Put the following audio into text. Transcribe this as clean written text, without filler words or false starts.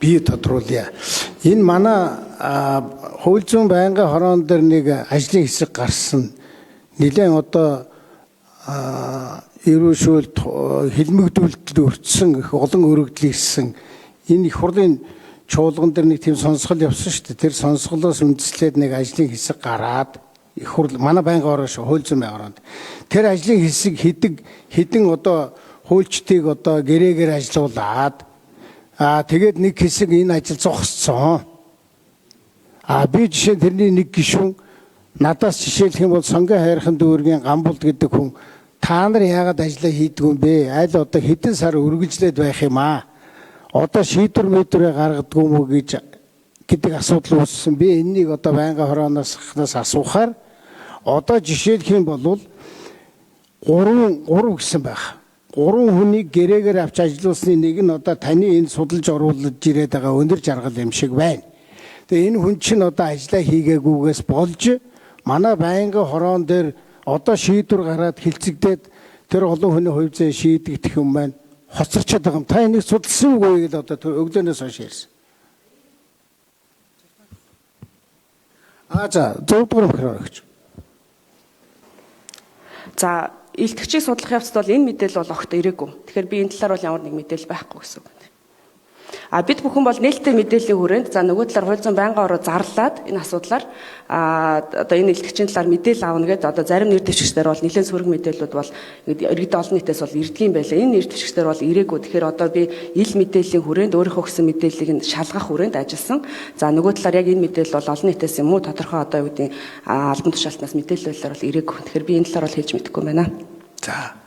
бие тодруулъя. Энэ манай хууль зүйн байнгын хорон дээр нэг ажлын хэсэг гарсан. Нэлээд одоо эрүүл шүүлт хилмигдүүлэлтэд өртсөн их олон өргөдөл ирсэн. Энэ их хурлын чуулган дээр нэг тийм сонсгол явсан шүү дээ. Тэр сонсголоос үндэслээд нэг ажлын хэсэг гараад их хурл манай байнгын хорон шүү хууль зүйн байнгын хоронд. Тэр ажлын хэсэг хэдэн одоо хуульчдыг одоо гэрээгээр ажилуулад тэгээд нэг хэсэг энэ ажил зогсцсон. Би жишээ тэрний нэг гишүүн надаас жишээлх юм бол Сонгон хайрхан дүүргийн Гамбулд гэдэг хүн та нар яагаад ажиллаа хийдэг юм бэ? Аль одоо хэдэн сар үргэлжлээд байх юм аа? Одоо шийдвэр мэдрээ гаргадаг юм уу гэдэг асуудал үүссэн. Би энэнийг одоо байнгын хорооноос асуухаар одоо жишээлх юм бол 3 гэсэн байх. 3 хүнийг гэрээгээр авч ажиллуулсны нэг нь одоо таны энэ судалж оруулж ирээд байгаа өндөр жаргал юм шиг байна. Тэгээ энэ хүн чинь одоо ажиллаа хийгээгүйгээс болж манай байнгын хорон дээр одоо шийдвэр гараад хилцэгдээд тэр олон хүний хувь зээ шийдэгдэх юм байна. Хоцорчод байгаа юм. Та энийг судалсан үгүй гэдээ одоо өглөөнөөс хойш ярьсан. За 100 дугаар бохир өгч. За илтгэгчийг судлах явцад бол энэ мэдээлэл бол огт ирээгүй. Тэгэхээр би энэ талаар бол ямар нэг мэдээлэл байхгүй гэсэн үг байна. Бид бүхэн бол нээлттэй мэдээллийн хүрээнд за нөгөө талаар хууль зүйн байнгын ороо зарлаад энэ асуудлаар одоо энэ илтгэгчийн талаар мэдээлэл авна гэдэг одоо зарим нэр дэвшигчдэр бол нэлээд сөрөг мэдээллүүд бол иргэд олон нийтээс бол ирдэг юм байлаа. Энэ нэр дэвшигчдэр бол ирээгүй. Тэгэхээр одоо би ил мэдээллийн хүрээнд өөрийнхөө өгсөн мэдээллийг нь шалгах хүрээнд ажилласан. За нөгөө талаар яг энэ мэдээлэл бол олон нийтээс юм уу тодорхой одоо юу гэдэг албан тушаалтнаас мэдээлэлээр бол ирээгүй. Тэгэхээр би энэ талаар бол хэлж мэдэхгүй байна. За